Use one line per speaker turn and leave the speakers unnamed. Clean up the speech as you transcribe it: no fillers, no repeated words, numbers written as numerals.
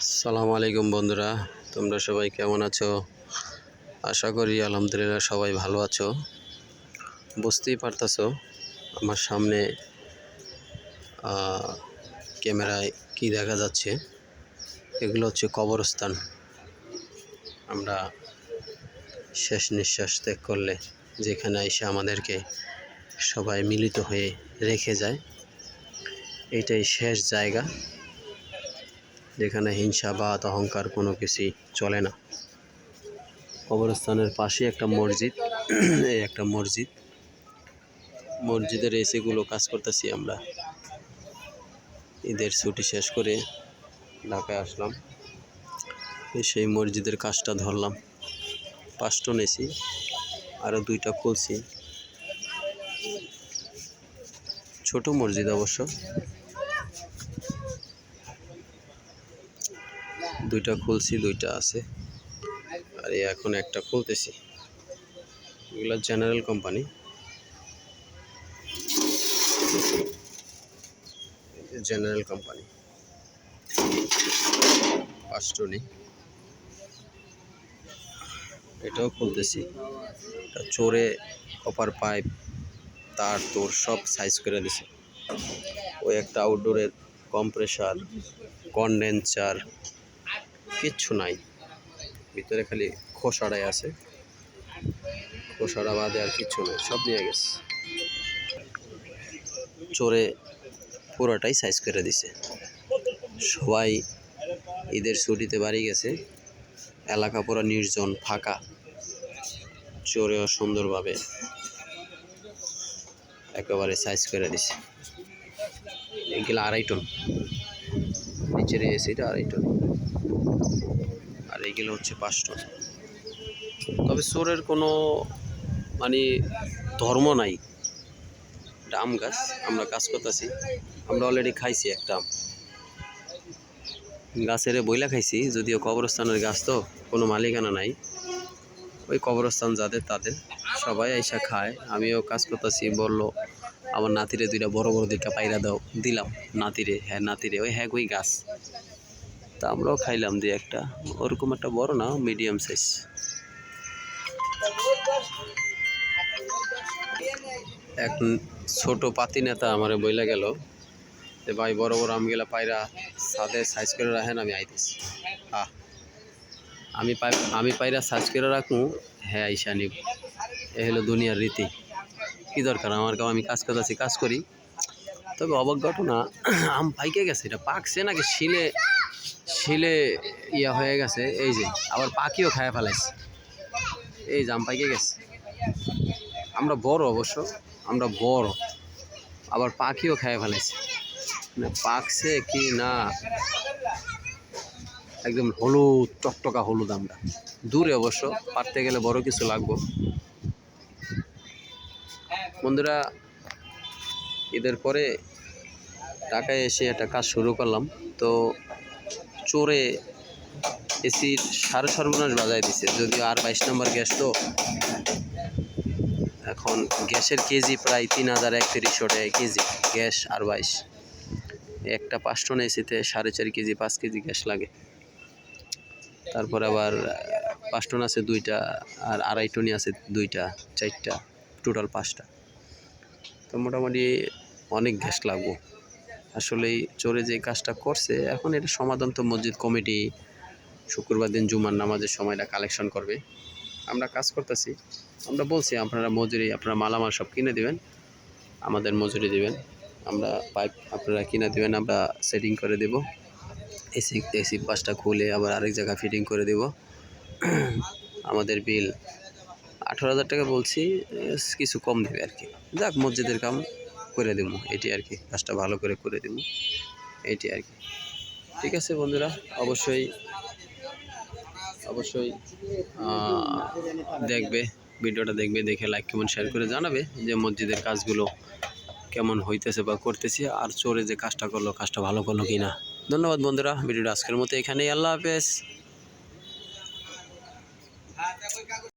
আসসালামু আলাইকুম বন্ধুরা, তোমরা সবাই কেমন আছো? আশা করি আলহামদুলিল্লাহ সবাই ভালো আছো। বুঝতেই পারতেছো আমার সামনে ক্যামেরায় কি দেখা যাচ্ছে। এগুলো হচ্ছে কবরস্থান। আমরা শেষ নিঃশ্বাস ত্যাগ করলে যেখানে এসে আমাদেরকে সবাই মিলিত হয়ে রেখে যায়, এটাই শেষ জায়গা যেখানে হিংসাবাদ অহংকার কোনো কিছুই চলে না। কবরস্থানের পাশে একটা মসজিদ, এই একটা মসজিদের এসিগুলো কাজ করতেছি আমরা। ঈদের ছুটি শেষ করে ঢাকায় আসলাম, সেই মসজিদের কাজটা ধরলাম। 5 টন এসি, আরও 2টা খুলছি। ছোট মসজিদ অবশ্য, 2টা খুলছি, 2টা আছে, আর এখন একটা খুলতেছি। এগুলো জেনারেল কোম্পানি, জেনারেল কোম্পানি 5 টনই। এটাও খুলতেছি। চোরে কপার পাইপ তার তোর সব সাইজ করে দিছে। ওই একটা আউটডোরের কম্প্রেসার, কন্ডেন্সার কিচ্ছু নাই, ভিতরে খালি খোসাড়াই আছে। খোসাড়া বাদে আর কিচ্ছু নেই, সব নিয়ে গেছে। চোরে পুরোটাই সাইজ করে দিছে। সবাই ঈদের ছুটিতে বাড়ি গেছে, এলাকা পুরো নির্জন ফাঁকা। চোরেও সুন্দরভাবে একেবারে সাইজ করে দিছে। এগুলো 2.5 টন, নিচের এসিটা 2.5 টন, আর এইগুলো হচ্ছে 5 টন। তবে চোরের কোনো মানে ধর্ম নাই। এটা আম গাছ, আমরা কাজ করতেছি। আমরা অলরেডি খাইছি একটা আম, গাছের বইলা খাইছি, যদিও কবরস্থানের গাছ তো কোনো মালিকানা নাই। ওই কবরস্থান যাদের তাদের সবাই আইসা খায়। আমিও কাজ করতেছি, বললো আমার নাতিরে 2টা বড় বড় দিকটা পায়রা দাও, দিলাম নাতিরে। হ্যাঁ নাতিরে, ওই গাছ। তা আমরাও খাইলাম 2-1টা, ওরকম একটা বড় না, মিডিয়াম সাইজ। এক ছোট পাতি নেতা আমারে বইলা গেল যে ভাই বড় বড় আমগুলা পায়রা ছাদে সাইজ করে রাখেন, আমি আইতেছি। আমি পায়রা সাইজ করে রাখবো, হ্যাঁ আইসা নিব। এ হলো দুনিয়ার রীতি। কি দরকার আমার, আমি কাজ করতেছি, কাজ করি। তবে অবাক ঘটনা, আম পাইকে গেছে। এটা পাকছে নাকি শিলে ইয়া হয়ে গেছে, এই যে আবার পাখিও খায় ফেলাইছে। এই যে আম পাইকে গেছে। আমরা বড় অবশ্য, আমরা বড়, আবার পাখিও খায় ফেলাইছে। পাকছে কি না, একদম হলুদ, টকটকা হলুদ। আমরা দূরে অবশ্য, পারতে গেলে বড় কিছু লাগবো। বন্ধুরা, ঈদের পরে ঢাকায় এসে একটা কাজ শুরু করলাম। তো চোরে এসির সর্বনাশ বাজায় দিছে, যদিও আর 22 নম্বর গ্যাস। তো এখন গ্যাসের কেজি প্রায় 3031 টাকা কেজি, গ্যাস আর 22। একটা 5 টন এসিতে 4.5 কেজি 5 কেজি গ্যাস লাগে। তারপর আবার 5 টন আছে 2টা, আর 2.5 টনই আছে 2টা, 4টা, টোটাল 5টা। তো মোটামুটি অনেক গ্যাস লাগবো। আসলেই চোরে যে কাজটা করছে, এখন এটা সমাধান তো মসজিদ কমিটি শুক্রবার দিন জুমার নামাজের সময়টা কালেকশন করবে। আমরা কাজ করতেছি, আমরা বলছি আপনারা মজুরি, আপনারা মালামাল সব কিনে দেবেন, আমাদের মজুরি দেবেন। আমরা পাইপ আপনারা কিনে দেবেন, আমরা সেটিং করে দেব। এসি 5টা খুলে আবার আরেক জায়গায় ফিটিং করে দেব। আমাদের বিল 18,000 টাকা বলছি, কিছু কম দেবে আর কি। যাক, মসজিদের কাম করে দেবো, এটি আর কি। কাজটা ভালো করে দেবো, এইটি আর কি। ঠিক আছে বন্ধুরা, অবশ্যই দেখবে, ভিডিওটা দেখবে, দেখে লাইক কমেন্ট শেয়ার করে জানাবে যে মসজিদের কাজগুলো কেমন হইতেছে বা করতেছি, আর চোরে যে কাজটা করলো, কাজটা ভালো করলো কিনা। ধন্যবাদ বন্ধুরা, ভিডিওটা আজকের মতো এখানেই। আল্লাহ হাফেজ।